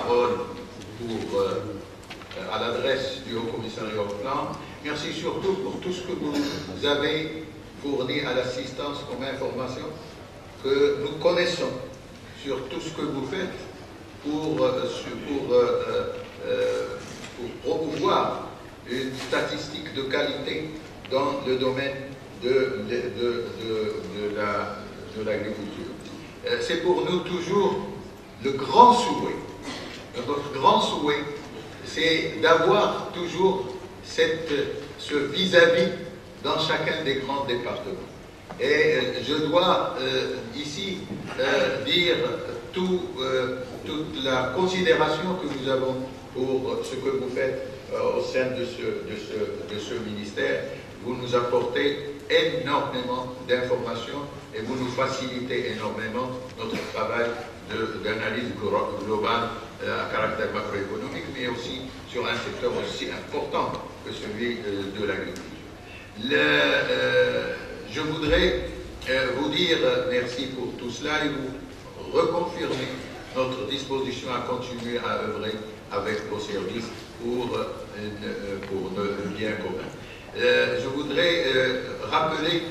parole à l'adresse du Haut Commissariat au Plan. Merci surtout pour tout ce que vous avez fourni à l'assistance comme information, que nous connaissons sur tout ce que vous faites pour promouvoir une statistique de qualité dans le domaine de l'agriculture. C'est pour nous toujours le grand souhait. Notre grand souhait, c'est d'avoir toujours ce vis-à-vis dans chacun des grands départements. Et je dois ici dire toute la considération que nous avons pour ce que vous faites au sein de ce ministère. Vous nous apportez énormément d'informations et vous nous facilitez énormément notre travail d'analyse globale à caractère macroéconomique, mais aussi sur un secteur aussi important que celui de l'agriculture. Je voudrais vous dire merci pour tout cela et vous reconfirmer notre disposition à continuer à œuvrer avec vos services pour le bien commun. Je voudrais rappeler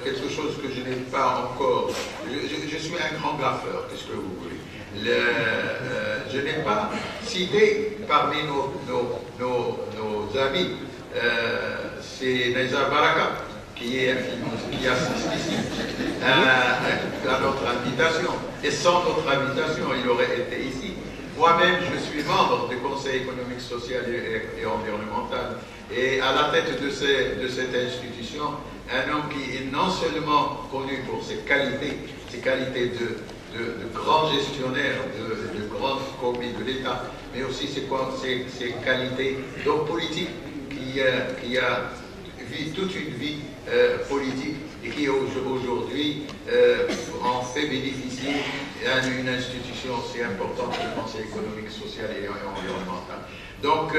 quelque chose que je n'ai pas encore. Je suis un grand graffeur, qu'est-ce que vous voulez. Je n'ai pas cité parmi nos amis, c'est Neza Baraka qui assiste ici à notre invitation. Et sans notre invitation, il aurait été ici. Moi-même, je suis membre du Conseil économique, social et environnemental. Et à la tête de cette institution, un homme qui est non seulement connu pour ses qualités de grand gestionnaire, de grand commis de l'État, mais aussi ses qualités d'homme politique qui a vu toute une vie politique et qui aujourd'hui en fait bénéficier d'une institution aussi importante que le Conseil économique, social et environnemental. Donc,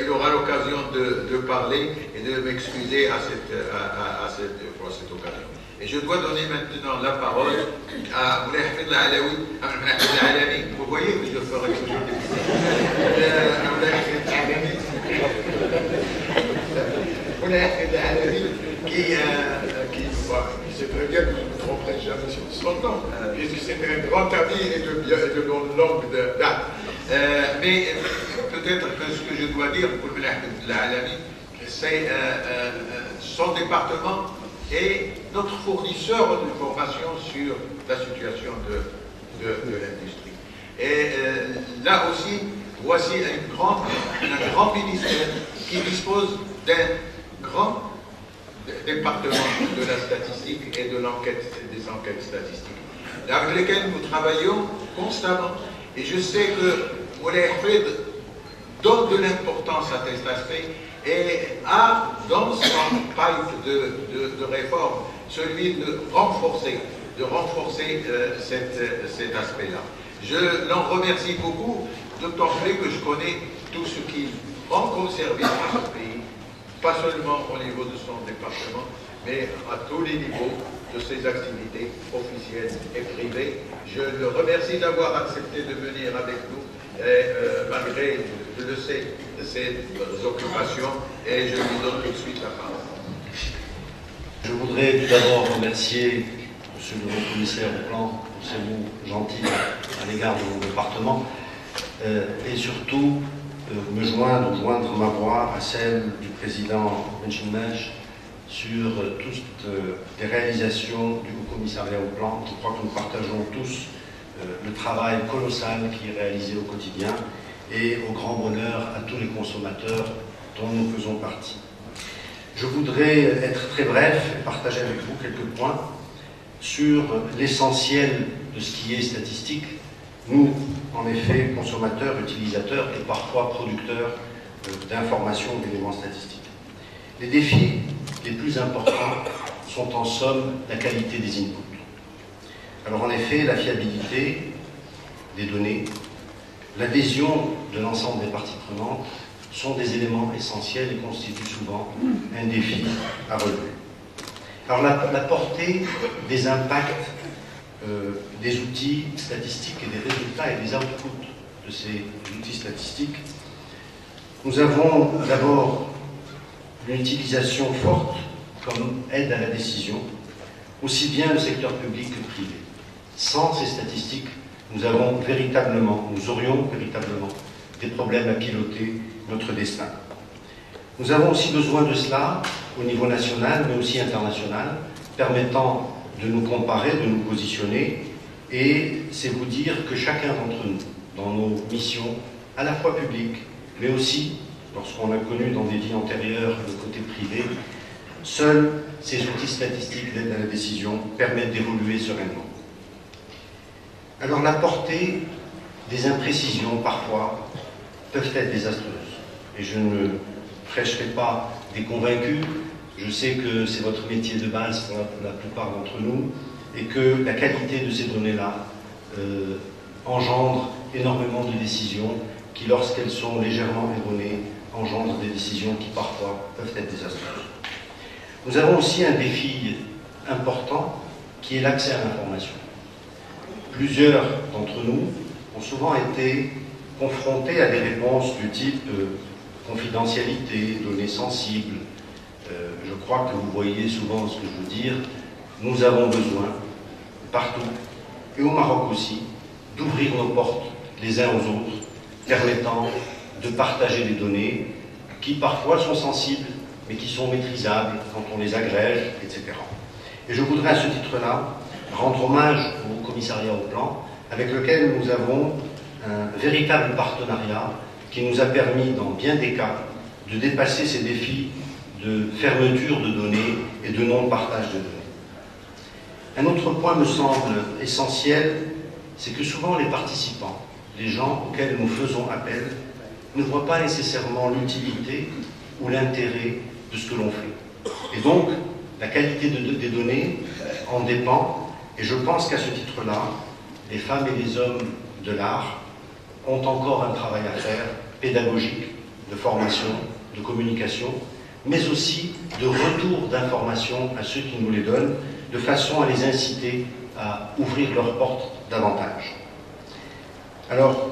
il aura l'occasion de parler et de m'excuser pour cette occasion. Et je dois donner maintenant la parole à Moulay Hafid Alaoui. Vous voyez que je ferai toujours des Moulay Hafid Alaoui qui sait très bien que je ne me tromperai jamais sur son nom, puisque c'est un grand ami et de longue date. Mais peut-être que ce que je dois dire pour Moulay Hafid Alaoui, c'est son département et notre fournisseur d'informations sur la situation de l'industrie. Et là aussi, voici un grand ministère qui dispose d'un grand département de la statistique et des enquêtes statistiques, avec lesquelles nous travaillons constamment. Et je sais que Moulay Hafid donne de l'importance à cet aspect et a dans son pipe de réforme celui de renforcer cet aspect-là. Je l'en remercie beaucoup, d'autant plus que je connais tout ce qu'il rend comme service à ce pays, pas seulement au niveau de son département, mais à tous les niveaux de ses activités officielles et privées. Je le remercie d'avoir accepté de venir avec nous, malgré, je le sais, ses occupations, et je lui donne tout de suite la parole. Je voudrais tout d'abord remercier M. le Haut-Commissaire au Plan pour ses mots gentils à l'égard de mon département, et surtout joindre ma voix à celle du président Benchimej sur toutes les réalisations du Haut-Commissariat au Plan. Je crois que nous partageons tous le travail colossal qui est réalisé au quotidien et au grand bonheur à tous les consommateurs dont nous faisons partie. Je voudrais être très bref et partager avec vous quelques points sur l'essentiel de ce qui est statistique. Nous, en effet, consommateurs, utilisateurs et parfois producteurs d'informations, d'éléments statistiques. Les défis les plus importants sont en somme la qualité des inputs. Alors en effet, la fiabilité des données, l'adhésion de l'ensemble des parties prenantes sont des éléments essentiels et constituent souvent un défi à relever. Alors la portée des impacts des outils statistiques et des résultats et des outputs de ces outils statistiques. Nous avons d'abord une utilisation forte comme aide à la décision, aussi bien le secteur public que privé. Sans ces statistiques, nous aurions véritablement des problèmes à piloter notre destin. Nous avons aussi besoin de cela au niveau national, mais aussi international, permettant de nous comparer, de nous positionner, et c'est vous dire que chacun d'entre nous, dans nos missions, à la fois publiques, mais aussi, lorsqu'on a connu dans des vies antérieures le côté privé, seuls ces outils statistiques d'aide à la décision permettent d'évoluer sereinement. Alors la portée des imprécisions, parfois, peuvent être désastreuses. Et je ne prêcherai pas des convaincus. Je sais que c'est votre métier de base pour la plupart d'entre nous et que la qualité de ces données-là engendre énormément de décisions qui, lorsqu'elles sont légèrement erronées, engendrent des décisions qui parfois peuvent être désastreuses. Nous avons aussi un défi important qui est l'accès à l'information. Plusieurs d'entre nous ont souvent été confrontés à des réponses du type confidentialité, données sensibles. Je crois que vous voyez souvent ce que je veux dire. Nous avons besoin, partout, et au Maroc aussi, d'ouvrir nos portes les uns aux autres, permettant de partager des données qui parfois sont sensibles, mais qui sont maîtrisables quand on les agrège, etc. Et je voudrais à ce titre-là rendre hommage au commissariat au plan, avec lequel nous avons un véritable partenariat qui nous a permis, dans bien des cas, de dépasser ces défis de fermeture de données et de non-partage de données. Un autre point me semble essentiel, c'est que souvent les participants, les gens auxquels nous faisons appel, ne voient pas nécessairement l'utilité ou l'intérêt de ce que l'on fait. Et donc, la qualité des données en dépend, et je pense qu'à ce titre-là, les femmes et les hommes de l'art ont encore un travail à faire, pédagogique, de formation, de communication, mais aussi de retour d'informations à ceux qui nous les donnent, de façon à les inciter à ouvrir leurs portes davantage. Alors,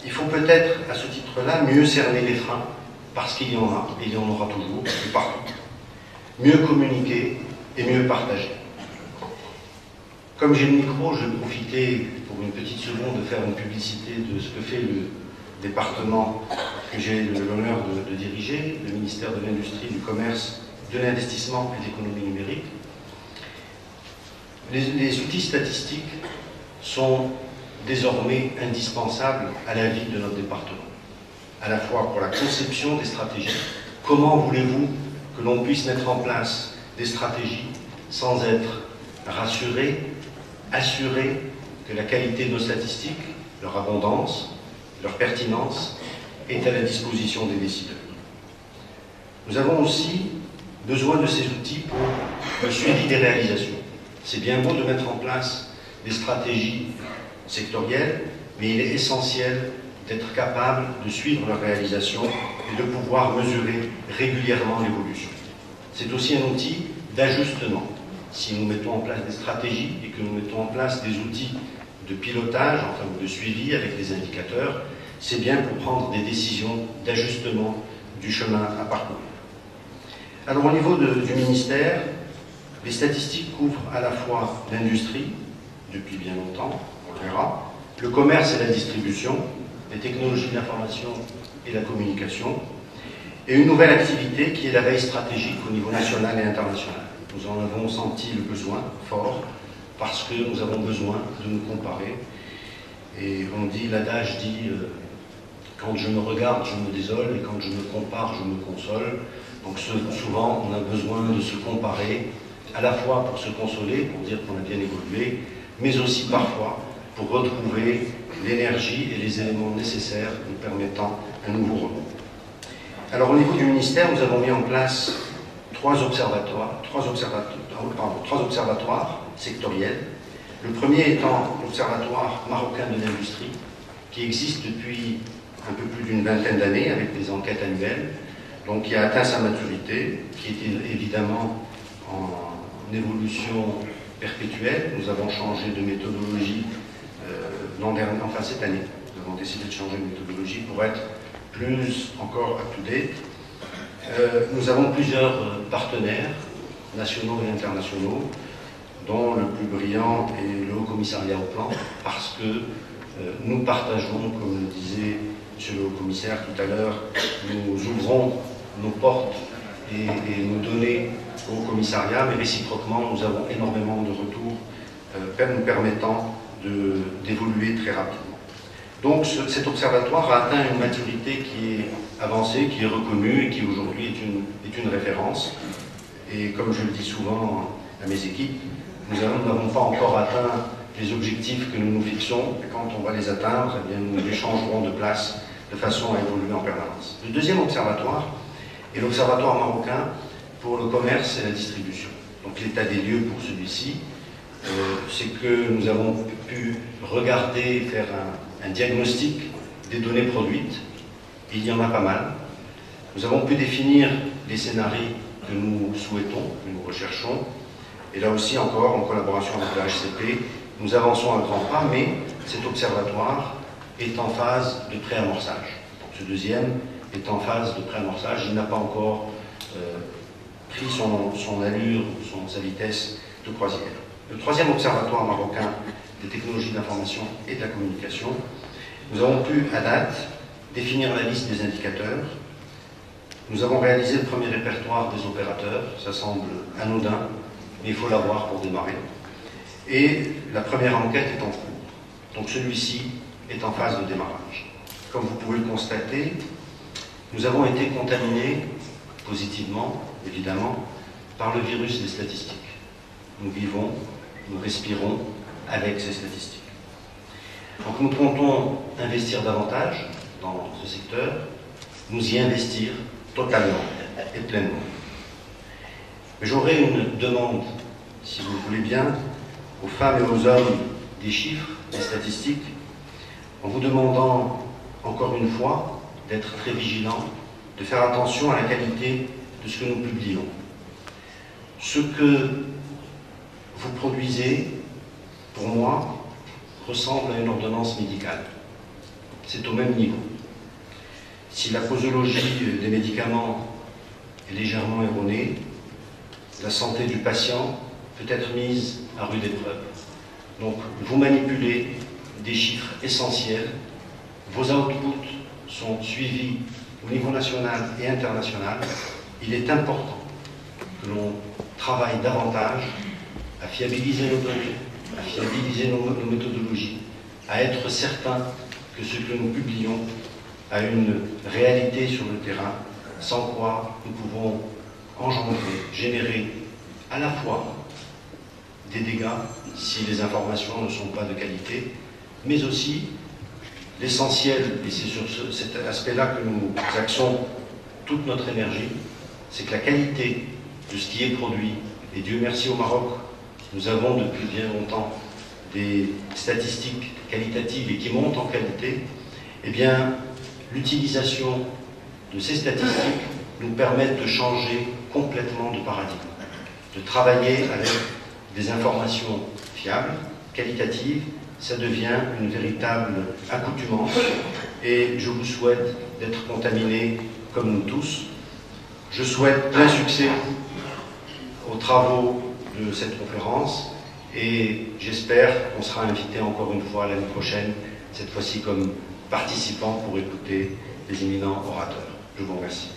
il faut peut-être, à ce titre-là, mieux cerner les freins, parce qu'il y en a, et il y en aura toujours, et partout. Mieux communiquer et mieux partager. Comme j'ai le micro, je vais profiter pour une petite seconde de faire une publicité de ce que fait le département que j'ai l'honneur de diriger, le ministère de l'Industrie, du Commerce, de l'Investissement et de l'Économie numérique. Les outils statistiques sont désormais indispensables à la vie de notre département, à la fois pour la conception des stratégies. Comment voulez-vous que l'on puisse mettre en place des stratégies sans être rassuré, assuré que la qualité de nos statistiques, leur abondance, leur pertinence est à la disposition des décideurs. Nous avons aussi besoin de ces outils pour le suivi des réalisations. C'est bien beau de mettre en place des stratégies sectorielles, mais il est essentiel d'être capable de suivre leur réalisation et de pouvoir mesurer régulièrement l'évolution. C'est aussi un outil d'ajustement. Si nous mettons en place des stratégies et que nous mettons en place des outils de pilotage, en termes de suivi avec des indicateurs, c'est bien pour prendre des décisions d'ajustement du chemin à parcourir. Alors au niveau du ministère, les statistiques couvrent à la fois l'industrie, depuis bien longtemps, on le verra, le commerce et la distribution, les technologies de l'information et la communication, et une nouvelle activité qui est la veille stratégique au niveau national et international. Nous en avons senti le besoin fort, parce que nous avons besoin de nous comparer. Et on dit, l'adage dit, quand je me regarde, je me désole, et quand je me compare, je me console. Donc souvent, on a besoin de se comparer, à la fois pour se consoler, pour dire qu'on a bien évolué, mais aussi parfois pour retrouver l'énergie et les éléments nécessaires nous permettant un nouveau rebond. Alors au niveau du ministère, nous avons mis en place trois observatoires sectoriels. Le premier étant l'Observatoire marocain de l'industrie, qui existe depuis un peu plus d'une vingtaine d'années avec des enquêtes annuelles, donc qui a atteint sa maturité, qui est évidemment en évolution perpétuelle. Nous avons changé de méthodologie cette année, Nous avons décidé de changer de méthodologie pour être plus encore up-to-date. Nous avons plusieurs partenaires, nationaux et internationaux, dont le plus brillant est le Haut Commissariat au Plan, parce que nous partageons, comme le disait M. le Haut Commissaire tout à l'heure, nous ouvrons nos portes et nos données au commissariat, mais réciproquement, nous avons énormément de retours nous permettant d'évoluer très rapidement. Donc cet observatoire a atteint une maturité qui est avancée, qui est reconnue et qui aujourd'hui est une référence. Et comme je le dis souvent à mes équipes, nous n'avons pas encore atteint les objectifs que nous nous fixons, et quand on va les atteindre, eh bien, nous les changerons de place de façon à évoluer en permanence. Le deuxième observatoire est l'observatoire marocain pour le commerce et la distribution. Donc l'état des lieux pour celui-ci, c'est que nous avons pu regarder, faire un diagnostic des données produites. Il y en a pas mal. Nous avons pu définir les scénarios que nous souhaitons, que nous recherchons. Et là aussi encore, en collaboration avec la HCP, nous avançons un grand pas, mais cet observatoire est en phase de préamorçage. Donc ce deuxième est en phase de préamorçage. Il n'a pas encore pris son allure, sa vitesse de croisière. Le troisième observatoire marocain des technologies de l'information et de la communication, nous avons pu, à date, définir la liste des indicateurs. Nous avons réalisé le premier répertoire des opérateurs. Ça semble anodin, mais il faut l'avoir pour démarrer. Et la première enquête est en cours. Donc celui-ci est en phase de démarrage. Comme vous pouvez le constater, nous avons été contaminés positivement, évidemment, par le virus des statistiques. Nous vivons, nous respirons avec ces statistiques. Donc nous comptons investir davantage dans ce secteur, nous y investir totalement et pleinement. Mais j'aurais une demande, si vous le voulez bien, aux femmes et aux hommes des chiffres, des statistiques, en vous demandant encore une fois d'être très vigilants, de faire attention à la qualité de ce que nous publions. Ce que vous produisez, pour moi, ressemble à une ordonnance médicale. C'est au même niveau. Si la posologie des médicaments est légèrement erronée, la santé du patient peut être mise à rude épreuve. Donc, vous manipulez des chiffres essentiels, vos outputs sont suivis au niveau national et international. Il est important que l'on travaille davantage à fiabiliser nos données, à fiabiliser nos méthodologies, à être certain que ce que nous publions a une réalité sur le terrain, sans quoi nous pouvons engendrer, générer à la fois des dégâts si les informations ne sont pas de qualité, mais aussi l'essentiel, et c'est sur cet aspect-là que nous axons toute notre énergie, c'est que la qualité de ce qui est produit, et Dieu merci au Maroc, nous avons depuis bien longtemps des statistiques qualitatives et qui montent en qualité, eh bien, l'utilisation de ces statistiques nous permet de changer complètement de paradigme, de travailler avec des informations fiables, qualitatives. Ça devient une véritable accoutumance et je vous souhaite d'être contaminés comme nous tous. Je souhaite plein succès aux travaux de cette conférence et j'espère qu'on sera invité encore une fois l'année prochaine, cette fois-ci comme participant pour écouter les éminents orateurs. Je vous remercie.